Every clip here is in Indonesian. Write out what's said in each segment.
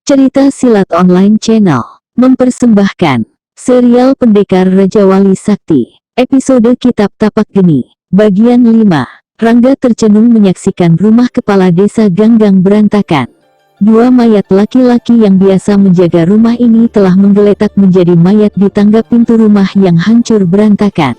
Cerita Silat Online Channel mempersembahkan serial Pendekar Raja Wali Sakti, episode Kitab Tapak Geni, bagian 5. Rangga tercenung menyaksikan rumah kepala desa Ganggang berantakan. Dua mayat laki-laki yang biasa menjaga rumah ini telah menggeletak menjadi mayat di tangga pintu rumah yang hancur berantakan.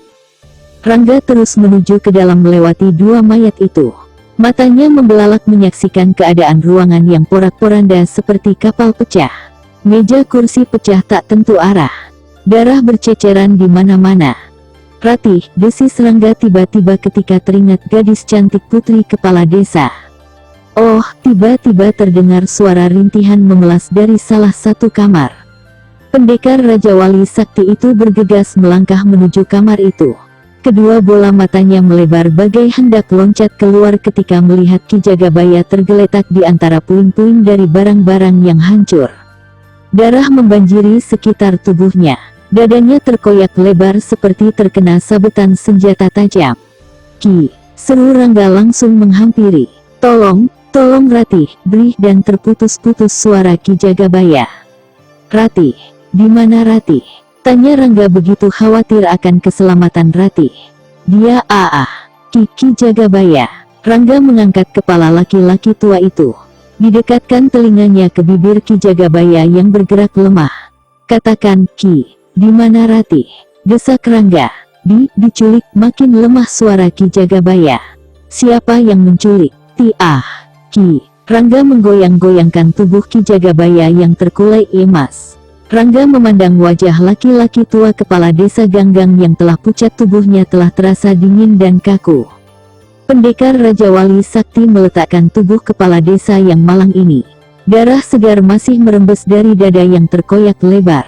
Rangga terus menuju ke dalam melewati dua mayat itu. Matanya membelalak menyaksikan keadaan ruangan yang porak-poranda seperti kapal pecah. Meja kursi pecah tak tentu arah. Darah berceceran di mana-mana. "Ratih," desis Rangga tiba-tiba ketika teringat gadis cantik putri kepala desa. Oh, tiba-tiba terdengar suara rintihan memelas dari salah satu kamar. Pendekar Raja Wali Sakti itu bergegas melangkah menuju kamar itu. Kedua bola matanya melebar bagai hendak loncat keluar ketika melihat Ki Jagabaya tergeletak di antara puing-puing dari barang-barang yang hancur. Darah membanjiri sekitar tubuhnya. Dadanya terkoyak lebar seperti terkena sabetan senjata tajam. "Ki!" seru Rangga langsung menghampiri. Tolong Ratih!" berih dan terputus-putus suara Ki Jagabaya. "Ratih, di mana Ratih?" tanya Rangga begitu khawatir akan keselamatan Ratih. "Dia Ki Jagabaya." Rangga mengangkat kepala laki-laki tua itu. Didekatkan telinganya ke bibir Ki Jagabaya yang bergerak lemah. "Katakan, Ki, di mana Ratih?" desak Rangga. Diculik." Makin lemah suara Ki Jagabaya. "Siapa yang menculik?" Ki." Rangga menggoyang-goyangkan tubuh Ki Jagabaya yang terkulai emas. Rangga memandang wajah laki-laki tua kepala desa Ganggang yang telah pucat, tubuhnya telah terasa dingin dan kaku. Pendekar Raja Wali Sakti meletakkan tubuh kepala desa yang malang ini. Darah segar masih merembes dari dada yang terkoyak lebar.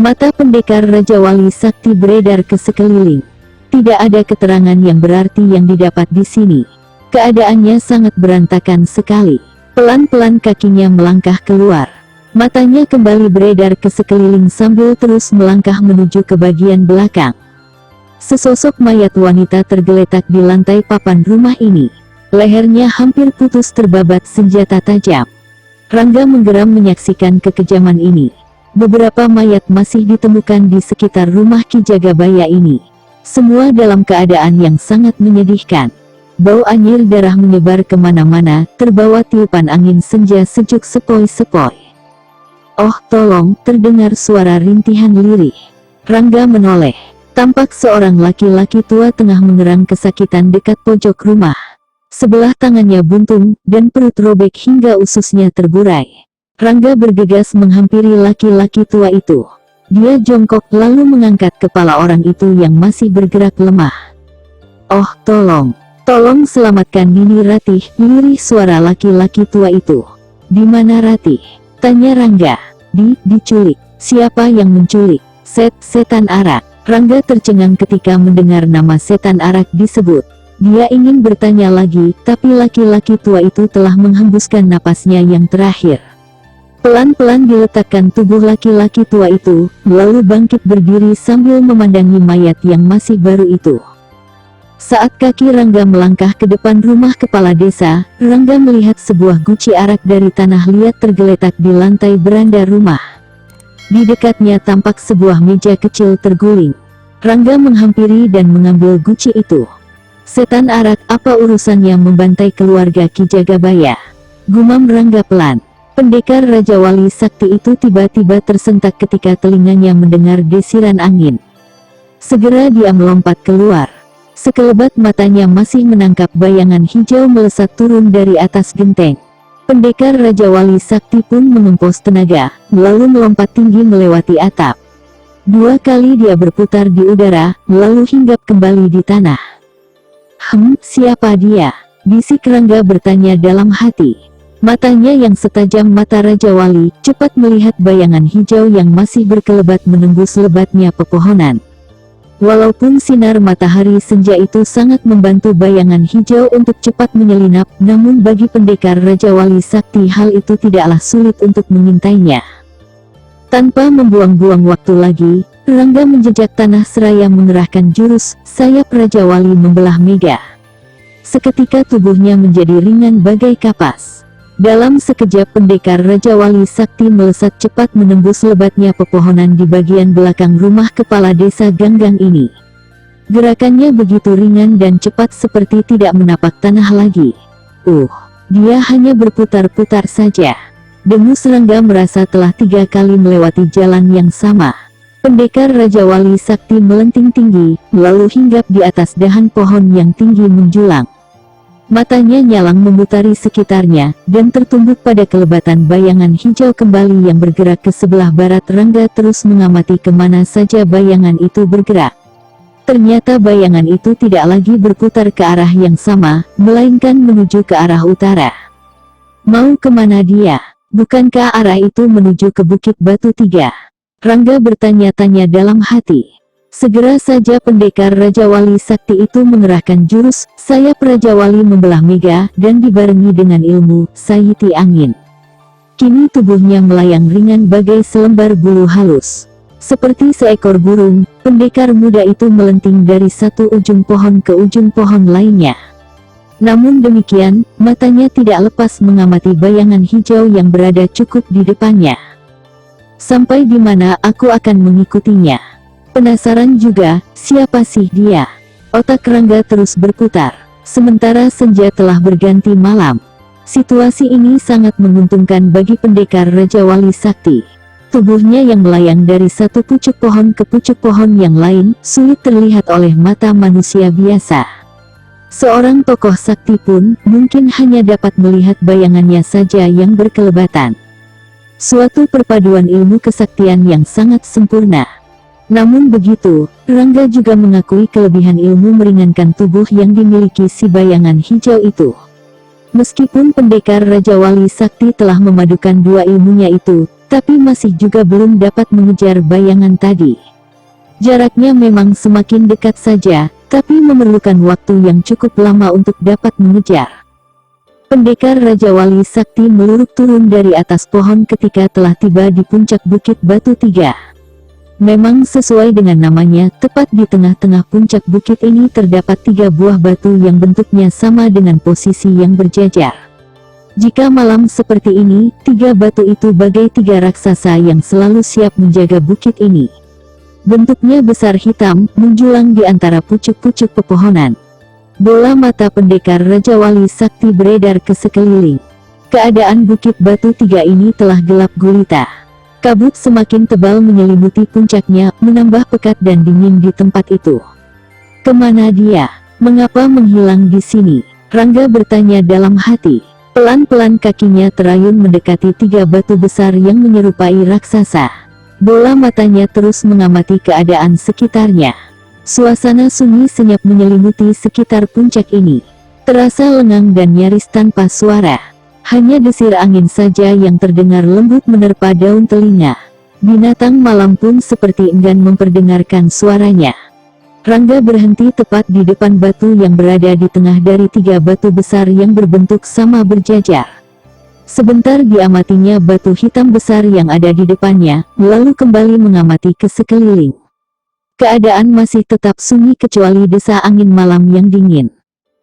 Mata pendekar Raja Wali Sakti beredar ke sekeliling. Tidak ada keterangan yang berarti yang didapat di sini. Keadaannya sangat berantakan sekali. Pelan-pelan kakinya melangkah keluar. Matanya kembali beredar ke sekeliling sambil terus melangkah menuju ke bagian belakang. Sesosok mayat wanita tergeletak di lantai papan rumah ini. Lehernya hampir putus terbabat senjata tajam. Rangga menggeram menyaksikan kekejaman ini. Beberapa mayat masih ditemukan di sekitar rumah Ki Jagabaya ini. Semua dalam keadaan yang sangat menyedihkan. Bau anyir darah menyebar kemana-mana, terbawa tiupan angin senja sejuk sepoi-sepoi. "Oh, tolong!" terdengar suara rintihan lirih. Rangga menoleh. Tampak seorang laki-laki tua tengah mengerang kesakitan dekat pojok rumah. Sebelah tangannya buntung, dan perut robek hingga ususnya terburai. Rangga bergegas menghampiri laki-laki tua itu. Dia jongkok lalu mengangkat kepala orang itu yang masih bergerak lemah. "Oh, tolong selamatkan Nini Ratih!" lirih suara laki-laki tua itu. "Di mana Ratih?" tanya Rangga. Diculik." "Siapa yang menculik?" Setan arak." Rangga tercengang ketika mendengar nama setan arak disebut. Dia ingin bertanya lagi, tapi laki-laki tua itu telah menghembuskan napasnya yang terakhir. Pelan-pelan diletakkan tubuh laki-laki tua itu, lalu bangkit berdiri sambil memandangi mayat yang masih baru itu. Saat kaki Rangga melangkah ke depan rumah kepala desa, Rangga melihat sebuah guci arak dari tanah liat tergeletak di lantai beranda rumah. Di dekatnya tampak sebuah meja kecil terguling. Rangga menghampiri dan mengambil guci itu. "Setan arak, apa urusannya membantai keluarga Ki Jagabaya?" gumam Rangga pelan. Pendekar Raja Wali Sakti itu tiba-tiba tersentak ketika telinganya mendengar desiran angin. Segera dia melompat keluar. Sekelebat matanya masih menangkap bayangan hijau melesat turun dari atas genteng. Pendekar Raja Wali Sakti pun mengempos tenaga, lalu melompat tinggi melewati atap. 2 kali dia berputar di udara, lalu hinggap kembali di tanah. Siapa dia?" bisik Rangga bertanya dalam hati. Matanya yang setajam mata Raja Wali, cepat melihat bayangan hijau yang masih berkelebat menembus lebatnya pepohonan. Walaupun sinar matahari senja itu sangat membantu bayangan hijau untuk cepat menyelinap, namun bagi pendekar Raja Wali Sakti hal itu tidaklah sulit untuk mengintainya. Tanpa membuang-buang waktu lagi, Rangga menjejak tanah seraya mengerahkan jurus sayap Raja Wali membelah mega. Seketika tubuhnya menjadi ringan bagai kapas. Dalam sekejap pendekar Raja Wali Sakti melesat cepat menembus lebatnya pepohonan di bagian belakang rumah kepala desa Ganggang ini. Gerakannya begitu ringan dan cepat seperti tidak menapak tanah lagi. Dia hanya berputar-putar saja. Dengus Rangga merasa telah 3 kali melewati jalan yang sama. Pendekar Raja Wali Sakti melenting tinggi, lalu hinggap di atas dahan pohon yang tinggi menjulang. Matanya nyalang memutari sekitarnya, dan tertumbuk pada kelebatan bayangan hijau kembali yang bergerak ke sebelah barat. Rangga terus mengamati kemana saja bayangan itu bergerak. Ternyata bayangan itu tidak lagi berputar ke arah yang sama, melainkan menuju ke arah utara. Mau kemana dia? Bukankah arah itu menuju ke Bukit Batu 3? Rangga bertanya-tanya dalam hati. Segera saja pendekar Raja Wali Sakti itu mengerahkan jurus sayap Raja Wali membelah mega dan dibarengi dengan ilmu sayiti angin. Kini tubuhnya melayang ringan bagai selembar bulu halus. Seperti seekor burung, pendekar muda itu melenting dari satu ujung pohon ke ujung pohon lainnya. Namun demikian, matanya tidak lepas mengamati bayangan hijau yang berada cukup di depannya. Sampai di mana aku akan mengikutinya? Penasaran juga, siapa sih dia? Otak Rangga terus berputar. Sementara senja telah berganti malam. Situasi ini sangat menguntungkan bagi pendekar Raja Wali Sakti. Tubuhnya yang melayang dari satu pucuk pohon ke pucuk pohon yang lain, sulit terlihat oleh mata manusia biasa. Seorang tokoh sakti pun, mungkin hanya dapat melihat bayangannya saja yang berkelebatan. Suatu perpaduan ilmu kesaktian yang sangat sempurna. Namun begitu, Rangga juga mengakui kelebihan ilmu meringankan tubuh yang dimiliki si bayangan hijau itu. Meskipun pendekar Raja Wali Sakti telah memadukan 2 ilmunya itu, tapi masih juga belum dapat mengejar bayangan tadi. Jaraknya memang semakin dekat saja, tapi memerlukan waktu yang cukup lama untuk dapat mengejar. Pendekar Raja Wali Sakti meluruk turun dari atas pohon ketika telah tiba di puncak Bukit Batu 3. Memang sesuai dengan namanya, tepat di tengah-tengah puncak bukit ini terdapat 3 buah batu yang bentuknya sama dengan posisi yang berjajar. Jika malam seperti ini, 3 batu itu bagai 3 raksasa yang selalu siap menjaga bukit ini. Bentuknya besar hitam, menjulang di antara pucuk-pucuk pepohonan. Bola mata pendekar Raja Wali Sakti beredar ke sekeliling. Keadaan Bukit Batu 3 ini telah gelap gulita. Kabut semakin tebal menyelimuti puncaknya, menambah pekat dan dingin di tempat itu. Kemana dia? Mengapa menghilang di sini? Rangga bertanya dalam hati. Pelan-pelan kakinya terayun mendekati 3 batu besar yang menyerupai raksasa. Bola matanya terus mengamati keadaan sekitarnya. Suasana sunyi senyap menyelimuti sekitar puncak ini. Terasa lengang dan nyaris tanpa suara. Hanya desir angin saja yang terdengar lembut menerpa daun telinga. Binatang malam pun seperti enggan memperdengarkan suaranya. Rangga berhenti tepat di depan batu yang berada di tengah dari 3 batu besar yang berbentuk sama berjajar. Sebentar diamatinya batu hitam besar yang ada di depannya, lalu kembali mengamati ke sekeliling. Keadaan masih tetap sunyi kecuali desa angin malam yang dingin.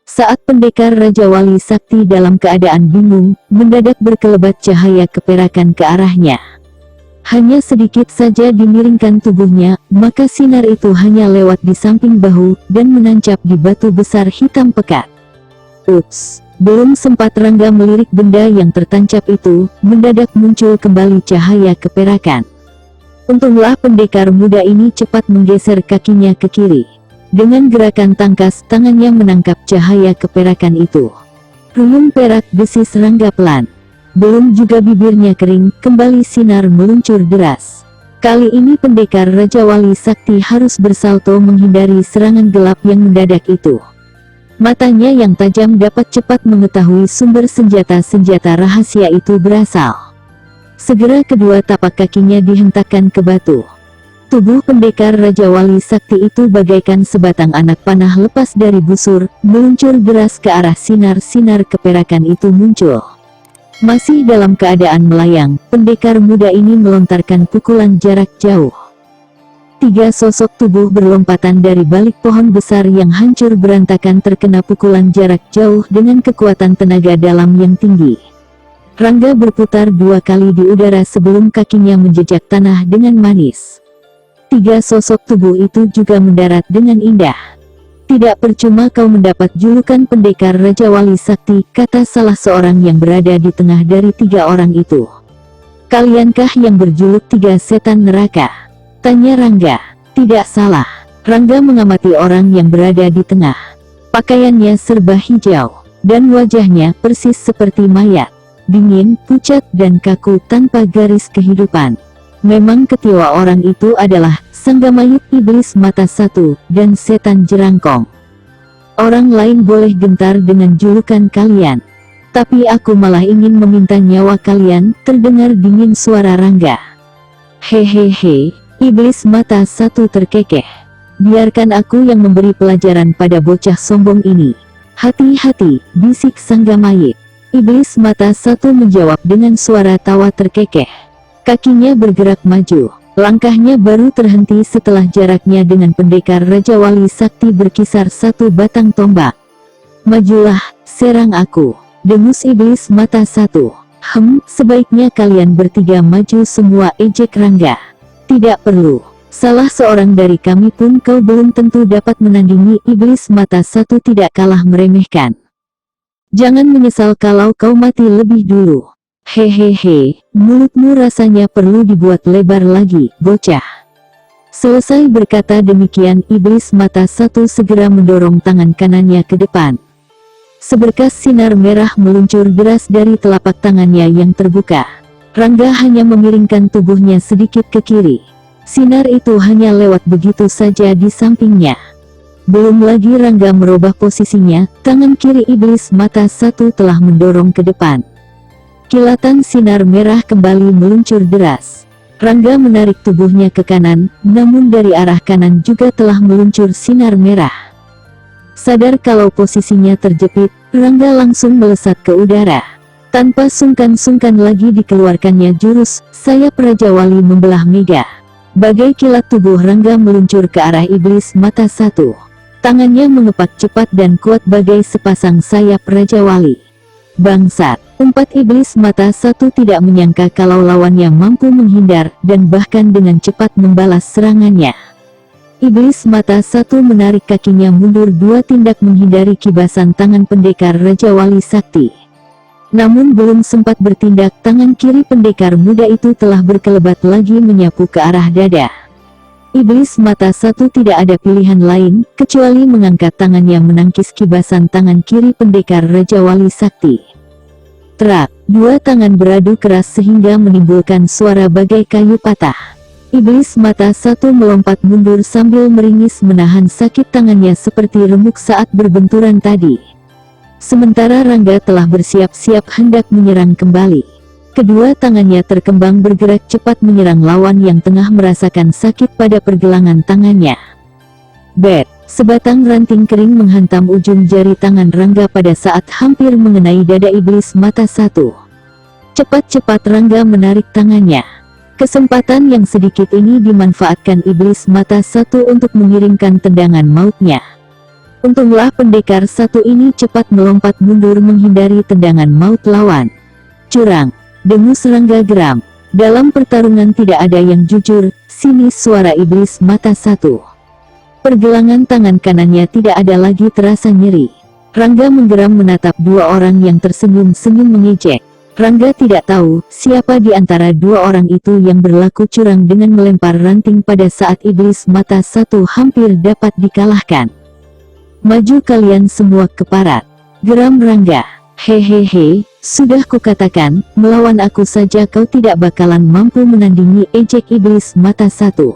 Saat pendekar Raja Wali Sakti dalam keadaan bingung, mendadak berkelebat cahaya keperakan ke arahnya. Hanya sedikit saja dimiringkan tubuhnya, maka sinar itu hanya lewat di samping bahu, dan menancap di batu besar hitam pekat. Ups! Belum sempat Rangga melirik benda yang tertancap itu, mendadak muncul kembali cahaya keperakan. Untunglah pendekar muda ini cepat menggeser kakinya ke kiri. Dengan gerakan tangkas, tangannya menangkap cahaya keperakan itu. Rulung perak, desis Rangga pelan. Belum juga bibirnya kering, kembali sinar meluncur deras. Kali ini pendekar Raja Wali Sakti harus bersalto menghindari serangan gelap yang mendadak itu. Matanya yang tajam dapat cepat mengetahui sumber senjata-senjata rahasia itu berasal. Segera kedua tapak kakinya dihentakkan ke batu. Tubuh pendekar Raja Wali Sakti itu bagaikan sebatang anak panah lepas dari busur, meluncur deras ke arah sinar-sinar keperakan itu muncul. Masih dalam keadaan melayang, pendekar muda ini melontarkan pukulan jarak jauh. 3 sosok tubuh berlompatan dari balik pohon besar yang hancur berantakan terkena pukulan jarak jauh dengan kekuatan tenaga dalam yang tinggi. Rangga berputar 2 kali di udara sebelum kakinya menjejak tanah dengan manis. 3 sosok tubuh itu juga mendarat dengan indah. Tidak percuma kau mendapat julukan pendekar Raja Wali Sakti, kata salah seorang yang berada di tengah dari 3 orang itu. Kaliankah yang berjuluk 3 setan neraka? Tanya Rangga. Tidak salah. Rangga mengamati orang yang berada di tengah. Pakaiannya serba hijau, dan wajahnya persis seperti mayat. Dingin, pucat dan kaku tanpa garis kehidupan. Memang ketiwa orang itu adalah Sanggamayit, iblis mata satu, dan setan jerangkong. Orang lain boleh gentar dengan julukan kalian, tapi aku malah ingin meminta nyawa kalian, terdengar dingin suara Rangga. Hehehe, iblis mata satu terkekeh. Biarkan aku yang memberi pelajaran pada bocah sombong ini. Hati-hati, bisik Sanggamayit. Iblis mata satu menjawab dengan suara tawa terkekeh. Kakinya bergerak maju. Langkahnya baru terhenti setelah jaraknya dengan pendekar Raja Wali Sakti berkisar 1 batang tombak. Majulah, serang aku, dengus iblis mata satu. Sebaiknya kalian bertiga maju semua, ejek Rangga. Tidak perlu. Salah seorang dari kami pun kau belum tentu dapat menandingi, iblis mata satu tidak kalah meremehkan. Jangan menyesal kalau kau mati lebih dulu. Hehehe, mulutmu rasanya perlu dibuat lebar lagi, bocah. Selesai berkata demikian, iblis mata satu segera mendorong tangan kanannya ke depan. Seberkas sinar merah meluncur deras dari telapak tangannya yang terbuka. Rangga hanya memiringkan tubuhnya sedikit ke kiri. Sinar itu hanya lewat begitu saja di sampingnya. Belum lagi Rangga merubah posisinya, tangan kiri iblis mata satu telah mendorong ke depan. Kilatan sinar merah kembali meluncur deras. Rangga menarik tubuhnya ke kanan, namun dari arah kanan juga telah meluncur sinar merah. Sadar kalau posisinya terjepit, Rangga langsung melesat ke udara. Tanpa sungkan-sungkan lagi dikeluarkannya jurus sayap Raja Wali membelah mega. Bagai kilat tubuh Rangga meluncur ke arah iblis mata satu. Tangannya mengepak cepat dan kuat bagai sepasang sayap Raja Wali. Bangsat, umpat iblis mata satu tidak menyangka kalau lawannya mampu menghindar dan bahkan dengan cepat membalas serangannya. Iblis mata satu menarik kakinya mundur 2 tindak menghindari kibasan tangan pendekar Raja Wali Sakti. Namun belum sempat bertindak, tangan kiri pendekar muda itu telah berkelebat lagi menyapu ke arah dada. Iblis mata satu tidak ada pilihan lain, kecuali mengangkat tangannya menangkis kibasan tangan kiri pendekar Raja Wali Sakti. Terak, 2 tangan beradu keras sehingga menimbulkan suara bagai kayu patah. Iblis mata satu melompat mundur sambil meringis menahan sakit tangannya seperti remuk saat berbenturan tadi. Sementara Rangga telah bersiap-siap hendak menyerang kembali. Kedua tangannya terkembang bergerak cepat menyerang lawan yang tengah merasakan sakit pada pergelangan tangannya. Bet, sebatang ranting kering menghantam ujung jari tangan Rangga pada saat hampir mengenai dada iblis mata satu. Cepat-cepat Rangga menarik tangannya. Kesempatan yang sedikit ini dimanfaatkan iblis mata satu untuk mengirimkan tendangan mautnya. Untunglah pendekar satu ini cepat melompat mundur menghindari tendangan maut lawan. Curang, dengus Rangga geram. Dalam pertarungan tidak ada yang jujur, sinis suara iblis mata satu. Pergelangan tangan kanannya tidak ada lagi terasa nyeri. Rangga menggeram menatap 2 orang yang tersenyum-senyum mengejek. Rangga tidak tahu siapa di antara 2 orang itu yang berlaku curang dengan melempar ranting pada saat iblis mata satu hampir dapat dikalahkan. Maju kalian semua ke parat, geram Rangga. Hehehe, sudah kukatakan, melawan aku saja kau tidak bakalan mampu menandingi, ejek iblis mata satu.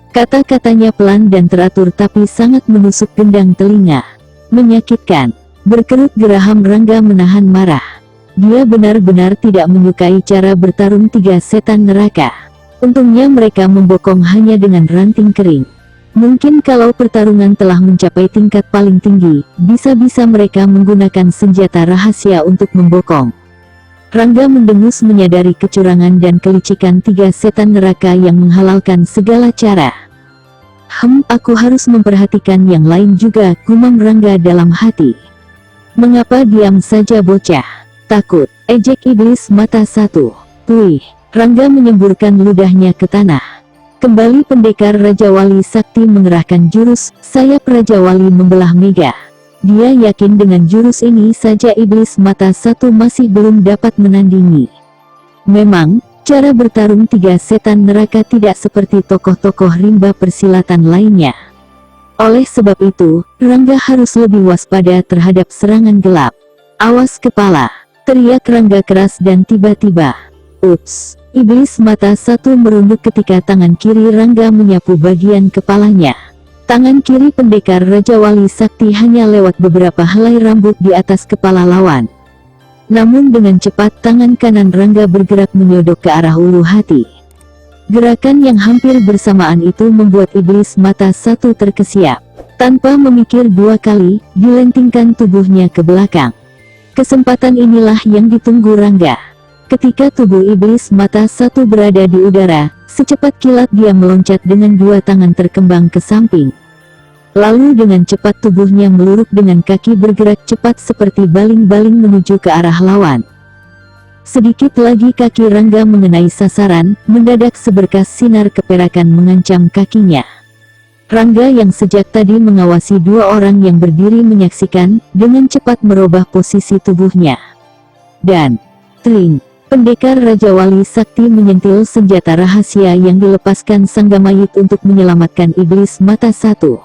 Kata-katanya pelan dan teratur tapi sangat menusuk gendang telinga. Menyakitkan. Berkerut geraham Rangga menahan marah. Dia benar-benar tidak menyukai cara bertarung 3 setan neraka. Untungnya mereka membokong hanya dengan ranting kering. Mungkin kalau pertarungan telah mencapai tingkat paling tinggi, bisa-bisa mereka menggunakan senjata rahasia untuk membokong. Rangga mendengus menyadari kecurangan dan kelicikan 3 setan neraka yang menghalalkan segala cara. Aku harus memperhatikan yang lain juga, gumam Rangga dalam hati. Mengapa diam saja bocah? Takut. Ejek iblis mata satu. Puih. Rangga menyemburkan ludahnya ke tanah. Kembali pendekar Raja Wali Sakti mengerahkan jurus sayap Raja Wali membelah mega. Dia yakin dengan jurus ini saja iblis mata satu masih belum dapat menandingi. Memang, cara bertarung tiga setan neraka tidak seperti tokoh-tokoh rimba persilatan lainnya. Oleh sebab itu, Rangga harus lebih waspada terhadap serangan gelap. Awas kepala, teriak Rangga keras dan tiba-tiba, ups, iblis mata satu merunduk ketika tangan kiri Rangga menyapu bagian kepalanya. Tangan kiri pendekar Raja Wali Sakti hanya lewat beberapa helai rambut di atas kepala lawan. Namun dengan cepat tangan kanan Rangga bergerak menyodok ke arah ulu hati. Gerakan yang hampir bersamaan itu membuat iblis mata satu terkesiap. Tanpa memikir dua kali, dilentingkan tubuhnya ke belakang. Kesempatan inilah yang ditunggu Rangga. Ketika tubuh iblis mata satu berada di udara, secepat kilat dia meloncat dengan dua tangan terkembang ke samping. Lalu dengan cepat tubuhnya meluruk dengan kaki bergerak cepat seperti baling-baling menuju ke arah lawan. Sedikit lagi kaki Rangga mengenai sasaran, mendadak seberkas sinar keperakan mengancam kakinya. Rangga yang sejak tadi mengawasi dua orang yang berdiri menyaksikan, dengan cepat merubah posisi tubuhnya. Dan, tring! Pendekar Raja Wali Sakti menyentil senjata rahasia yang dilepaskan Sanggamayit untuk menyelamatkan iblis mata satu.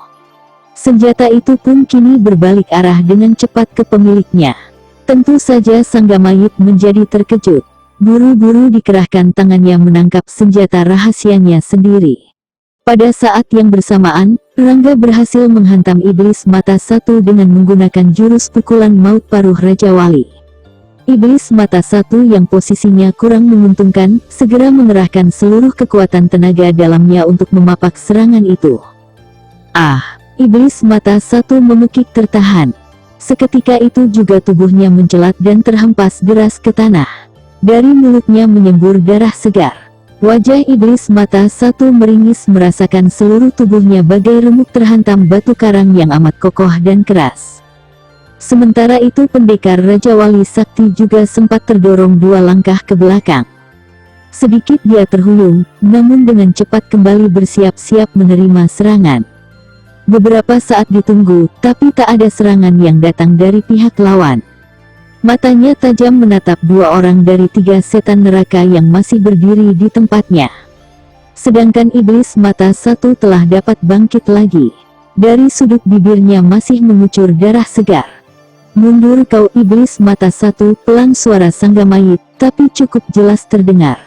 Senjata itu pun kini berbalik arah dengan cepat ke pemiliknya. Tentu saja Sanggamayit menjadi terkejut. Buru-buru dikerahkan tangannya menangkap senjata rahasianya sendiri. Pada saat yang bersamaan, Rangga berhasil menghantam iblis mata satu dengan menggunakan jurus pukulan maut paruh Raja Wali. Iblis mata satu yang posisinya kurang menguntungkan, segera mengerahkan seluruh kekuatan tenaga dalamnya untuk memapak serangan itu. Iblis mata satu memekik tertahan. Seketika itu juga tubuhnya mencelat dan terhempas deras ke tanah. Dari mulutnya menyembur darah segar. Wajah iblis mata satu meringis merasakan seluruh tubuhnya bagai remuk terhantam batu karang yang amat kokoh dan keras. Sementara itu pendekar Raja Wali Sakti juga sempat terdorong dua langkah ke belakang. Sedikit dia terhuyung, namun dengan cepat kembali bersiap-siap menerima serangan. Beberapa saat ditunggu, tapi tak ada serangan yang datang dari pihak lawan. Matanya tajam menatap dua orang dari tiga setan neraka yang masih berdiri di tempatnya. Sedangkan iblis mata satu telah dapat bangkit lagi. Dari sudut bibirnya masih mengucur darah segar. Mundur kau iblis mata satu, pelan suara Sanggamayit, tapi cukup jelas terdengar.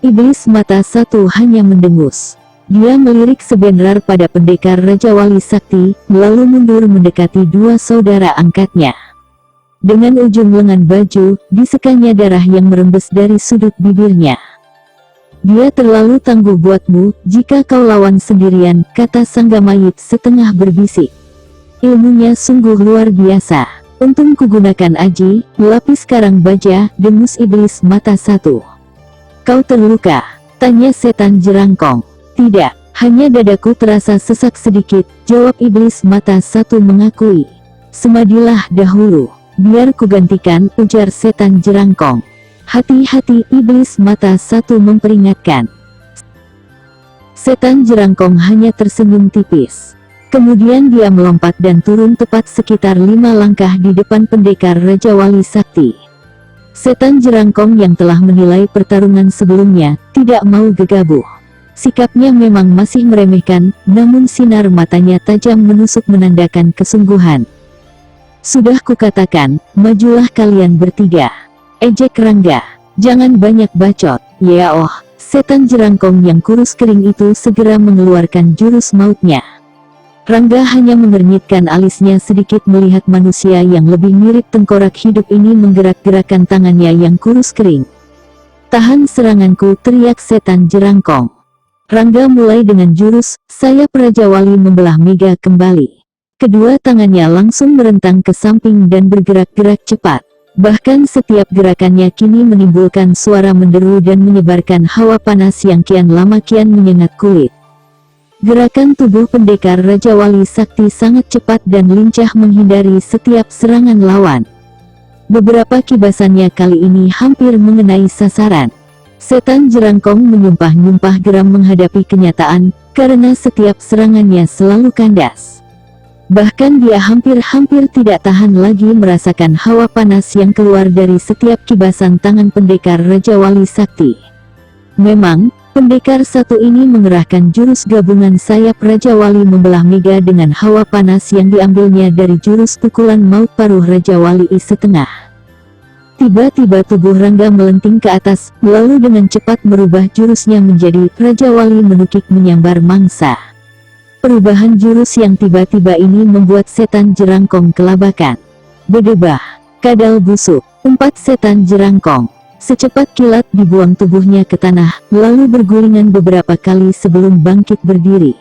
Iblis mata satu hanya mendengus. Dia melirik sebentar pada pendekar Raja Wali Sakti, lalu mundur mendekati dua saudara angkatnya. Dengan ujung lengan baju, disekanya darah yang merembes dari sudut bibirnya. Dia terlalu tangguh buatmu, jika kau lawan sendirian, kata Sanggamayit setengah berbisik. Ilmunya sungguh luar biasa. Untung kugunakan aji, lapis karang baja, dengus iblis mata satu. Kau terluka? Tanya setan jerangkong. Tidak, hanya dadaku terasa sesak sedikit, jawab iblis mata satu mengakui. Semadilah dahulu, biar kugantikan, ujar setan jerangkong. Hati-hati, iblis mata satu memperingatkan. Setan jerangkong hanya tersenyum tipis. Kemudian dia melompat dan turun tepat sekitar 5 langkah di depan pendekar Raja Wali Sakti. Setan jerangkong yang telah menilai pertarungan sebelumnya, tidak mau gegabah. Sikapnya memang masih meremehkan, namun sinar matanya tajam menusuk menandakan kesungguhan. Sudah kukatakan, majulah kalian bertiga. Ejek Rangga, jangan banyak bacot, ya oh. Setan jerangkong yang kurus kering itu segera mengeluarkan jurus mautnya. Rangga hanya mengernyitkan alisnya sedikit melihat manusia yang lebih mirip tengkorak hidup ini menggerak-gerakkan tangannya yang kurus kering. Tahan seranganku, teriak setan jerangkong. Rangga mulai dengan jurus sayap Raja Wali membelah mega kembali. Kedua tangannya langsung merentang ke samping dan bergerak-gerak cepat. Bahkan setiap gerakannya kini menimbulkan suara menderu dan menyebarkan hawa panas yang kian lama kian menyengat kulit. Gerakan tubuh pendekar Raja Wali Sakti sangat cepat dan lincah menghindari setiap serangan lawan. Beberapa kibasannya kali ini hampir mengenai sasaran. Setan Jerangkong menyumpah-nyumpah geram menghadapi kenyataan, karena setiap serangannya selalu kandas. Bahkan dia hampir-hampir tidak tahan lagi merasakan hawa panas yang keluar dari setiap kibasan tangan pendekar Raja Wali Sakti. Memang, pendekar satu ini mengerahkan jurus gabungan sayap Raja Wali membelah mega dengan hawa panas yang diambilnya dari jurus pukulan maut paruh Raja Wali setengah. Tiba-tiba tubuh Rangga melenting ke atas, lalu dengan cepat merubah jurusnya menjadi Raja Wali menukik menyambar mangsa. Perubahan jurus yang tiba-tiba ini membuat setan Jerangkong kelabakan. Berdebah, kadal busuk, umpat setan Jerangkong. Secepat kilat dibuang tubuhnya ke tanah, lalu bergulingan beberapa kali sebelum bangkit berdiri.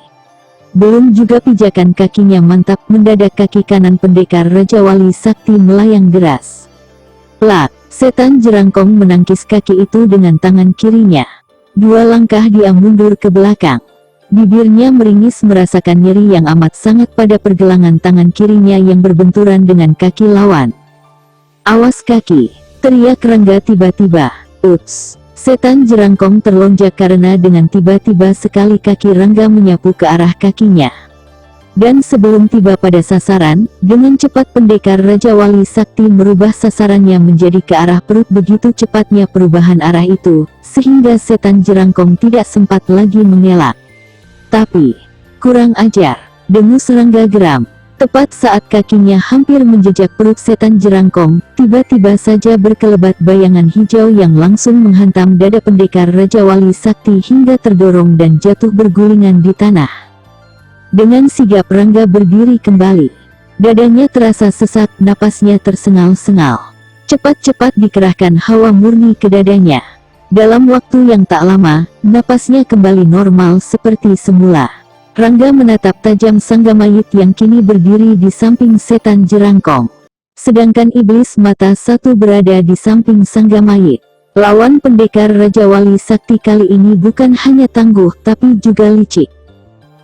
Belum juga pijakan kakinya mantap, mendadak kaki kanan pendekar Raja Wali Sakti melayang deras. Plak, setan Jerangkong menangkis kaki itu dengan tangan kirinya. 2 langkah dia mundur ke belakang. Bibirnya meringis merasakan nyeri yang amat sangat pada pergelangan tangan kirinya yang berbenturan dengan kaki lawan. Awas kaki, teriak Rangga tiba-tiba. Ups, setan Jerangkong terlonjak karena dengan tiba-tiba sekali kaki Rangga menyapu ke arah kakinya. Dan sebelum tiba pada sasaran, dengan cepat pendekar Raja Wali Sakti merubah sasarannya menjadi ke arah perut. Begitu cepatnya perubahan arah itu, sehingga setan Jerangkong tidak sempat lagi mengelak. Tapi, kurang ajar, dengus Rangga geram. Tepat saat kakinya hampir menjejak perut setan Jerangkong, tiba-tiba saja berkelebat bayangan hijau yang langsung menghantam dada pendekar Raja Wali Sakti hingga terdorong dan jatuh bergulingan di tanah. Dengan sigap Rangga berdiri kembali. Dadanya terasa sesak, napasnya tersengal-sengal. Cepat-cepat dikerahkan hawa murni ke dadanya. Dalam waktu yang tak lama, napasnya kembali normal seperti semula. Rangga menatap tajam Sanggamayit yang kini berdiri di samping setan Jerangkong. Sedangkan iblis mata satu berada di samping Sanggamayit. Lawan pendekar Raja Wali Sakti kali ini bukan hanya tangguh tapi juga licik.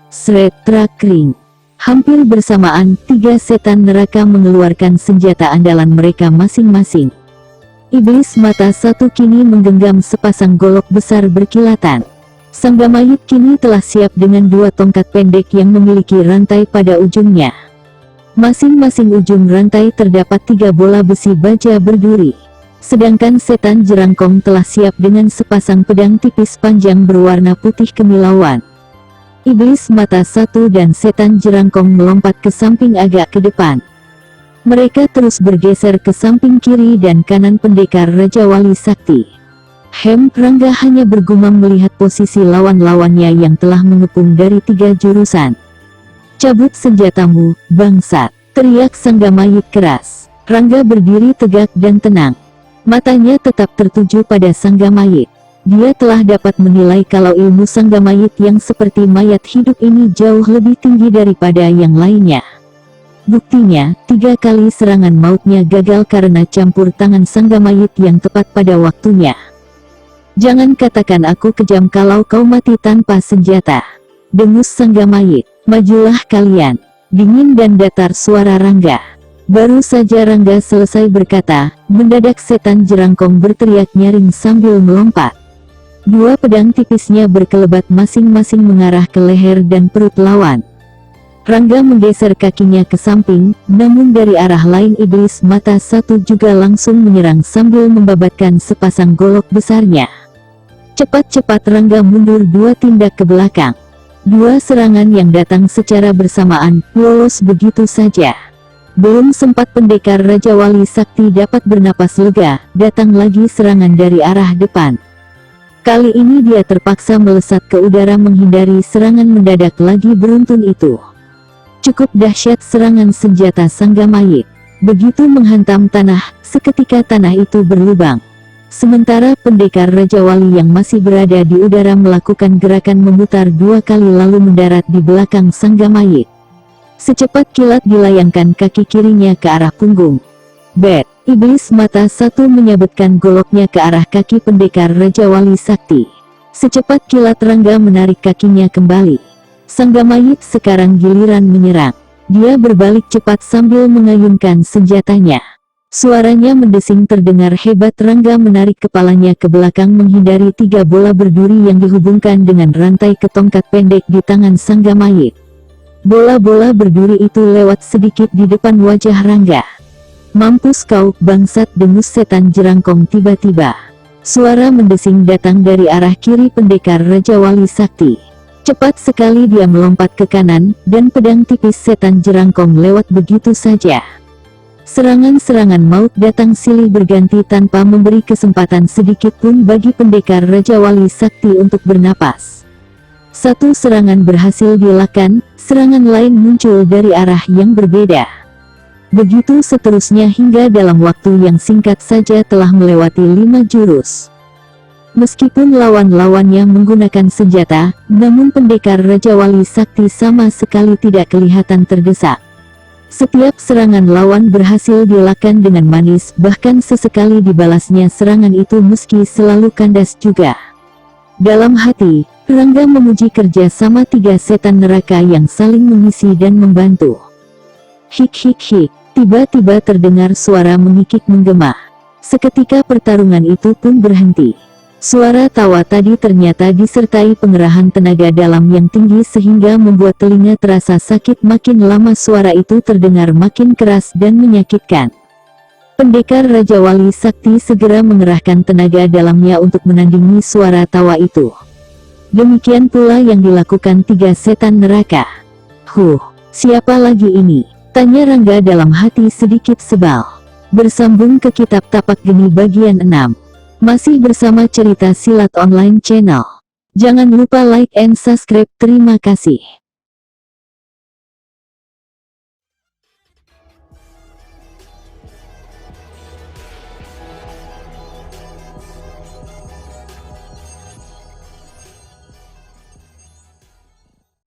Sret trakring. Hampir bersamaan, 3 setan neraka mengeluarkan senjata andalan mereka masing-masing. Iblis mata satu kini menggenggam sepasang golok besar berkilatan. Sanggamayit kini telah siap dengan 2 tongkat pendek yang memiliki rantai pada ujungnya. Masing-masing ujung rantai terdapat 3 bola besi baja berduri. Sedangkan setan Jerangkong telah siap dengan sepasang pedang tipis panjang berwarna putih kemilauan. Iblis mata satu dan setan Jerangkong melompat ke samping agak ke depan. Mereka terus bergeser ke samping kiri dan kanan pendekar Raja Wali Sakti. Rangga hanya bergumam melihat posisi lawan-lawannya yang telah mengepung dari 3 jurusan. Cabut senjatamu, bangsat, teriak Sanggamayit keras. Rangga berdiri tegak dan tenang. Matanya tetap tertuju pada Sanggamayit. Dia telah dapat menilai kalau ilmu Sanggamayit yang seperti mayat hidup ini jauh lebih tinggi daripada yang lainnya. Buktinya, 3 kali serangan mautnya gagal karena campur tangan Sanggamayit yang tepat pada waktunya. Jangan katakan aku kejam kalau kau mati tanpa senjata, dengus Sanggamayit. Majulah kalian, dingin dan datar suara Rangga. Baru saja Rangga selesai berkata, mendadak setan Jerangkong berteriak nyaring sambil melompat. 2 pedang tipisnya berkelebat masing-masing mengarah ke leher dan perut lawan. Rangga menggeser kakinya ke samping, namun dari arah lain iblis mata satu juga langsung menyerang sambil membabatkan sepasang golok besarnya. Cepat-cepat Rangga mundur 2 tindak ke belakang. 2 serangan yang datang secara bersamaan, lolos begitu saja. Belum sempat pendekar Raja Wali Sakti dapat bernapas lega, datang lagi serangan dari arah depan. Kali ini dia terpaksa melesat ke udara menghindari serangan mendadak lagi beruntun itu. Cukup dahsyat serangan senjata Sanggamayit. Begitu menghantam tanah, seketika tanah itu berlubang. Sementara pendekar Raja Wali yang masih berada di udara melakukan gerakan memutar 2 kali lalu mendarat di belakang Sanggamayit. Secepat kilat dilayangkan kaki kirinya ke arah punggung. Bet, iblis mata satu menyabetkan goloknya ke arah kaki pendekar Raja Wali Sakti. Secepat kilat Rangga menarik kakinya kembali. Sanggamayit sekarang giliran menyerang. Dia berbalik cepat sambil mengayunkan senjatanya. Suaranya mendesing terdengar hebat. Rangga menarik kepalanya ke belakang menghindari 3 bola berduri yang dihubungkan dengan rantai ke tongkat pendek di tangan Sanggamayit. Bola-bola berduri itu lewat sedikit di depan wajah Rangga. "Mampus kau, bangsat!" dengus setan jerangkong. Tiba-tiba, suara mendesing datang dari arah kiri pendekar Raja Wali Sakti. Cepat sekali dia melompat ke kanan, dan pedang tipis setan jerangkong lewat begitu saja. Serangan-serangan maut datang silih berganti tanpa memberi kesempatan sedikit pun bagi pendekar Raja Wali Sakti untuk bernapas. Satu serangan berhasil dielakkan, serangan lain muncul dari arah yang berbeda. Begitu seterusnya hingga dalam waktu yang singkat saja telah melewati 5 jurus. Meskipun lawan-lawannya menggunakan senjata, namun pendekar Raja Wali Sakti sama sekali tidak kelihatan terdesak. Setiap serangan lawan berhasil dielakkan dengan manis, bahkan sesekali dibalasnya serangan itu meski selalu kandas juga. Dalam hati, Rangga memuji kerja sama 3 setan neraka yang saling mengisi dan membantu. Hik hik hik, tiba-tiba terdengar suara mengikik menggema. Seketika pertarungan itu pun berhenti. Suara tawa tadi ternyata disertai pengerahan tenaga dalam yang tinggi sehingga membuat telinga terasa sakit. Makin lama suara itu terdengar makin keras dan menyakitkan. Pendekar Raja Wali Sakti segera mengerahkan tenaga dalamnya untuk menandingi suara tawa itu. Demikian pula yang dilakukan 3 setan neraka. Siapa lagi ini? Tanya Rangga dalam hati sedikit sebal. Bersambung ke Kitab Tapak Geni bagian 6. Masih bersama Cerita Silat Online Channel. Jangan lupa like and subscribe. Terima kasih.